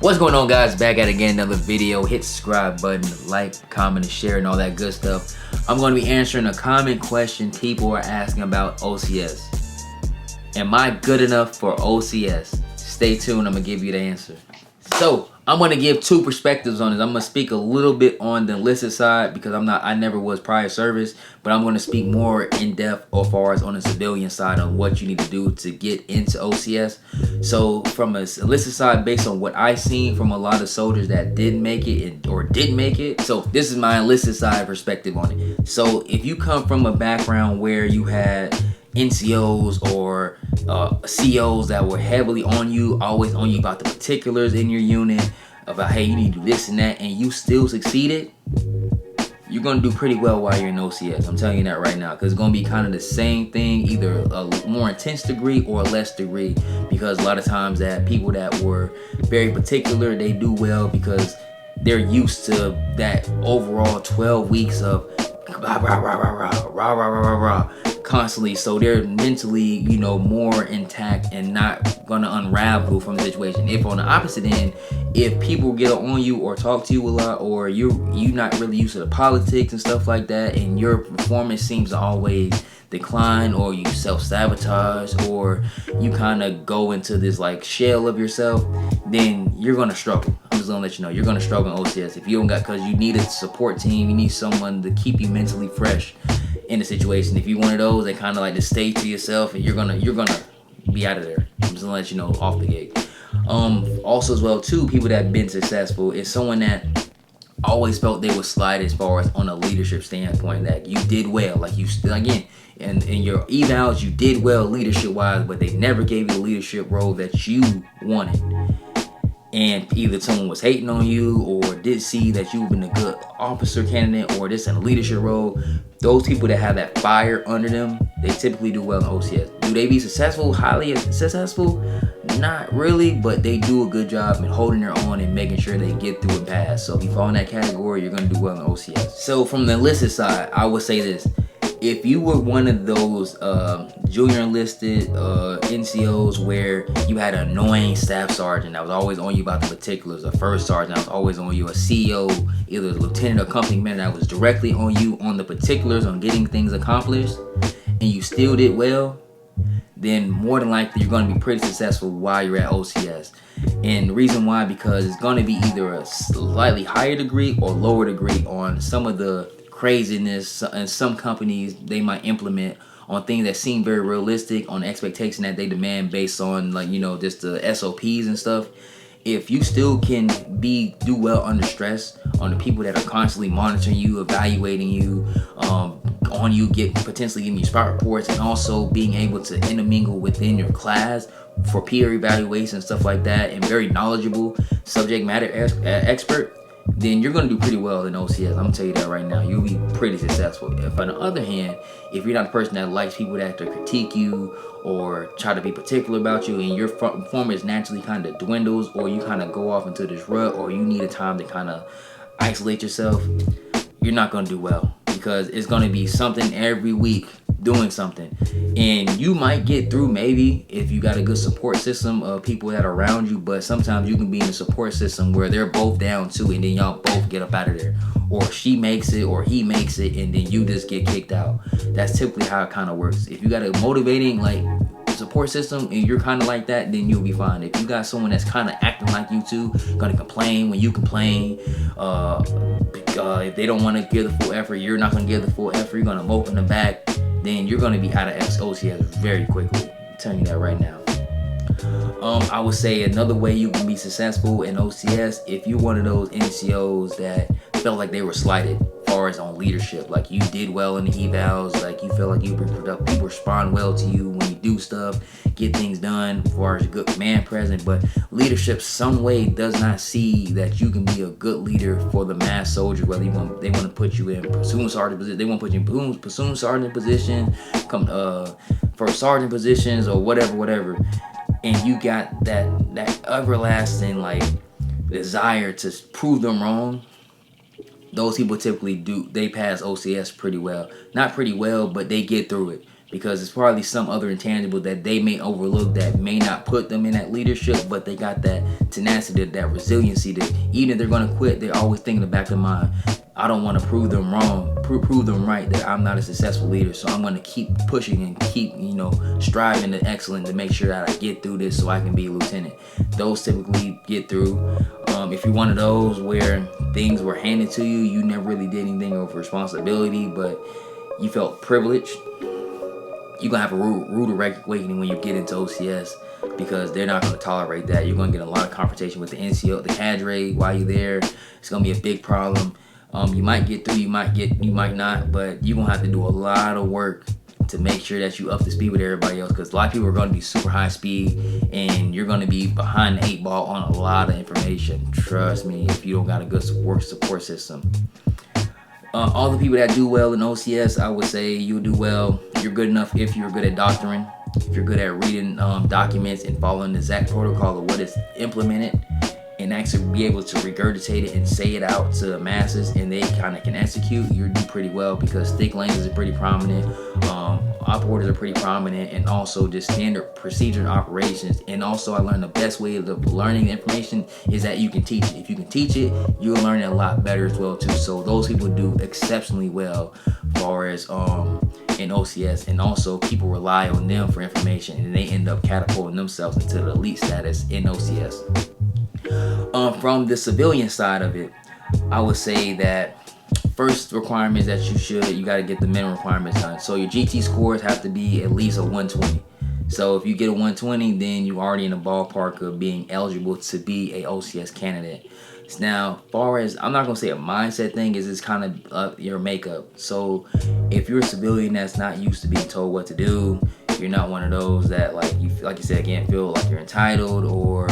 What's going on, guys? Back at again, another video. Hit the subscribe button, like, comment, and share, and all that good stuff. I'm going to be answering a common question people are asking about OCS. Am I good enough for OCS? Stay tuned, I'm going to give you the answer. So, I'm going to give two perspectives on this. I'm going to speak a little bit on the enlisted side because I never was prior service, but I'm going to speak more in depth as far as on the civilian side on what you need to do to get into OCS. So from a enlisted side, based on what I've seen from a lot of soldiers that didn't make it or didn't make it. So this is my enlisted side perspective on it. So if you come from a background where you had NCOs or COs that were heavily on you, always on you about the particulars in your unit, about hey, you need to do this and that, and you still succeeded, you're going to do pretty well while you're in OCS. I'm telling you that right now, because it's going to be kind of the same thing, either a more intense degree or a less degree, because a lot of times that people that were very particular, they do well because they're used to that overall 12 weeks of rah, rah, rah, rah, rah, rah, rah, rah, rah, rah, constantly, so they're mentally, more intact and not gonna unravel from the situation. If on the opposite end, if people get on you or talk to you a lot, or you're not really used to the politics and stuff like that, and your performance seems to always decline, or you self-sabotage, or you kind of go into this like shell of yourself, then you're gonna struggle. I'm just gonna let you know, you're gonna struggle in OCS if you don't got, because you need a support team, you need someone to keep you mentally fresh in the situation. If you're one of those that kind of like to stay to yourself, and you're gonna be out of there. I'm just gonna let you know off the gate. Also as well too, people that have been successful is someone that always felt they were slighted as far as on a leadership standpoint, that you did well, like you still again in your evals you did well leadership wise, but they never gave you the leadership role that you wanted. And either someone was hating on you or did see that you've been a good officer candidate or this in a leadership role. Those people that have that fire under them, they typically do well in OCS. Do they be successful, highly successful? Not really, but they do a good job in holding their own and making sure they get through and pass. So if you fall in that category, you're going to do well in OCS. So from the enlisted side, I would say this. If you were one of those junior enlisted NCOs where you had an annoying staff sergeant that was always on you about the particulars, a first sergeant that was always on you, a CO, either a lieutenant or company commander that was directly on you on the particulars on getting things accomplished, and you still did well, then more than likely you're going to be pretty successful while you're at OCS. And the reason why, because it's going to be either a slightly higher degree or lower degree on some of the craziness and some companies they might implement on things that seem very realistic, on the expectation that they demand based on just the SOPs and stuff. If you still can do well under stress, on the people that are constantly monitoring you, evaluating you, on you, potentially giving you spot reports, and also being able to intermingle within your class for peer evaluation and stuff like that, and very knowledgeable subject matter expert, then you're going to do pretty well in OCS. I'm going to tell you that right now. You'll be pretty successful. If on the other hand, if you're not a person that likes people that have to critique you or try to be particular about you, and your performance naturally kind of dwindles, or you kind of go off into this rut, or you need a time to kind of isolate yourself, you're not going to do well, because it's going to be something every week doing something. And you might get through maybe if you got a good support system of people that are around you, but sometimes you can be in a support system where they're both down too, and then y'all both get up out of there, or she makes it or he makes it, and then you just get kicked out. That's typically how it kind of works. If you got a motivating support system and you're kind of like that, then you'll be fine. If you got someone that's kind of acting like you too, gonna complain when you complain, if they don't want to give the full effort, you're not gonna give the full effort, you're gonna mope in the back, then you're gonna be out of OCS very quickly. I'm telling you that right now. I would say another way you can be successful in OCS, if you're one of those NCOs that felt like they were slighted as far as on leadership, like you did well in the evals, like you feel like you were productive, people respond well to you when you do stuff, get things done as far as a good command present, but leadership some way does not see that you can be a good leader for the mass soldier, whether they want to put you in platoon sergeant position, they want to put you in platoon sergeant position, first sergeant positions, or whatever, and you got that everlasting desire to prove them wrong. Those people typically they pass OCS pretty well. Not pretty well, but they get through it because it's probably some other intangible that they may overlook that may not put them in that leadership, but they got that tenacity, that resiliency, that even if they're going to quit, they're always thinking in the back of their mind, I don't want to prove them wrong, prove them right, that I'm not a successful leader, so I'm going to keep pushing and keep, striving to excellence to make sure that I get through this so I can be a lieutenant. Those typically get through. If you're one of those where things were handed to you, you never really did anything of responsibility, but you felt privileged, you're going to have a rude awakening when you get into OCS, because they're not going to tolerate that. You're going to get a lot of confrontation with the NCO, the cadre while you're there. It's going to be a big problem. You might get through, you might not, but you're going to have to do a lot of work to make sure that you up to speed with everybody else, because a lot of people are going to be super high speed and you're going to be behind the 8 ball on a lot of information. Trust me, if you don't got a good support system. All the people that do well in OCS, I would say you'll do well. You're good enough if you're good at doctoring, if you're good at reading documents and following the exact protocol of what is implemented, and actually be able to regurgitate it and say it out to the masses, and they kind of can execute, you do pretty well, because thick language is pretty prominent, op orders are pretty prominent, and also just standard procedure and operations. And also I learned the best way of learning the information is that you can teach it. If you can teach it, you'll learn it a lot better as well too. So those people do exceptionally well as far as in OCS, and also people rely on them for information, and they end up catapulting themselves into the elite status in OCS. From the civilian side of it, I would say that first requirement is that you got to get the minimum requirements done. So your GT scores have to be at least a 120. So if you get a 120, then you're already in the ballpark of being eligible to be a OCS candidate. Now, as far as, I'm not going to say a mindset thing, is it's kind of your makeup. So if you're a civilian that's not used to being told what to do, you're not one of those that, like you said again, feel like you're entitled, or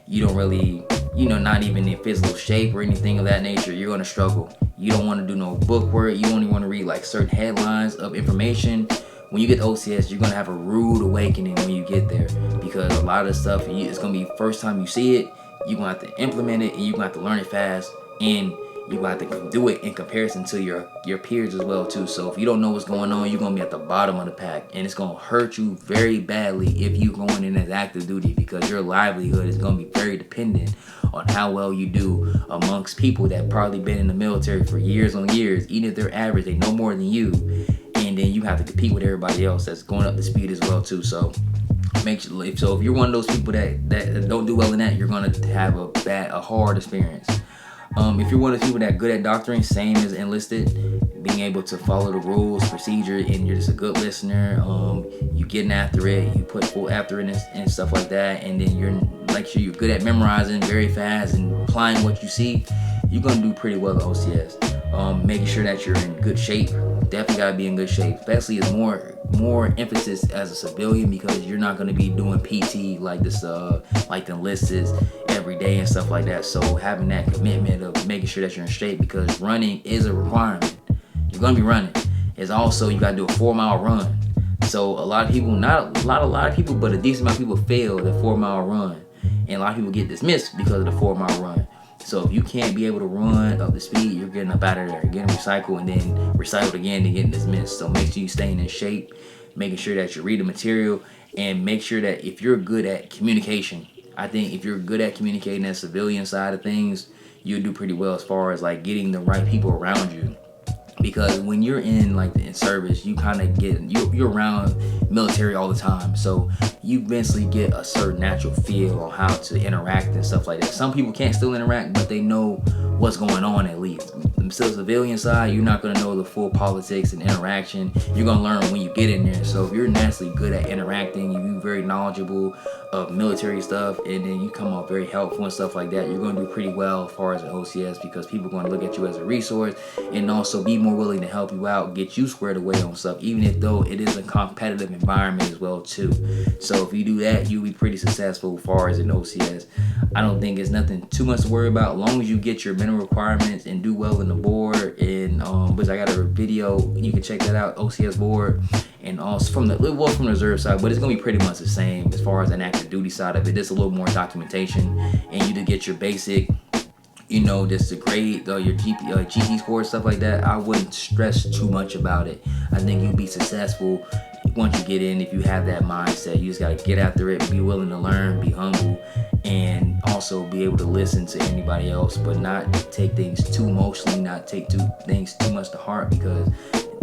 you don't really, not even in physical shape or anything of that nature, you're going to struggle. You don't want to do no book work. You don't even want to read like certain headlines of information. When you get to OCS, you're going to have a rude awakening when you get there, because a lot of the stuff, it's going to be first time you see it, you're going to have to implement it, and you're going to have to learn it fast, and you're going to have to do it in comparison to your peers as well too. So if you don't know what's going on, you're going to be at the bottom of the pack, and it's going to hurt you very badly if you're going in as active duty, because your livelihood is going to be very dependent on how well you do amongst people that probably been in the military for years on years. Even if they're average, they know more than you, and then you have to compete with everybody else that's going up to speed as well too. So if you're one of those people that don't do well in that, you're going to have a hard experience. If you're one of the people that are good at doctoring, same as Enlisted, being able to follow the rules, procedure, and you're just a good listener, you getting after it, you put full after it and stuff like that, and then you're you're good at memorizing very fast and applying what you see, you're going to do pretty well at OCS. Making sure that you're in good shape, definitely got to be in good shape, especially as more emphasis as a civilian, because you're not going to be doing PT like this, like the Enlisted every day and stuff like that. So having that commitment of making sure that you're in shape, because running is a requirement. You're going to be running. It's also, you got to do a 4-mile run. So a lot of people, not a lot of people, but a decent amount of people fail the 4-mile run, and a lot of people get dismissed because of the 4-mile run. So if you can't be able to run up the speed, you're getting up out of there, getting recycled, and then recycled again and getting dismissed. So make sure you're staying in shape, making sure that you read the material, and make sure that if you're good at communication, I think if you're good at communicating that civilian side of things, you'll do pretty well as far as like getting the right people around you. Because when you're in in service, you kind of you're around military all the time, so you eventually get a certain natural feel on how to interact and stuff like that. Some people can't still interact, but they know what's going on at least. The civilian side, you're not going to know the full politics and interaction. You're going to learn when you get in there. So if you're naturally good at interacting, you're very knowledgeable of military stuff, and then you come off very helpful and stuff like that, you're going to do pretty well as far as an OCS, because people are going to look at you as a resource and also be more willing to help you out, get you squared away on stuff, even if though it is a competitive environment as well too. So if you do that, you'll be pretty successful as far as an OCS. I don't think it's nothing too much to worry about, as long as you get your minimum requirements and do well in the board. And which I got a video, you can check that out, OCS board, and also from the reserve side, but it's gonna be pretty much the same as far as an active duty side of it. There's a little more documentation, and you to get your basic, just the grade, your GT score, stuff like that. I wouldn't stress too much about it. I think you'll be successful once you get in, if you have that mindset, you just gotta get after it, be willing to learn, be humble, and also be able to listen to anybody else, but not take things too emotionally, not take things too much to heart, because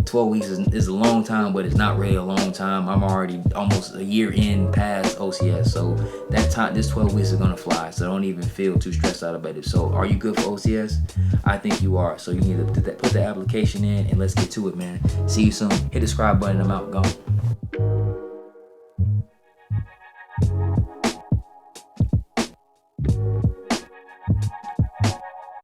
12 weeks is a long time, but it's not really a long time. I'm already almost a year in past OCS, so that time, this 12 weeks is gonna fly, so don't even feel too stressed out about it. So are you good for OCS? I think you are, so you need to put the application in, and let's get to it, man. See you soon. Hit the subscribe button. I'm out. Gone.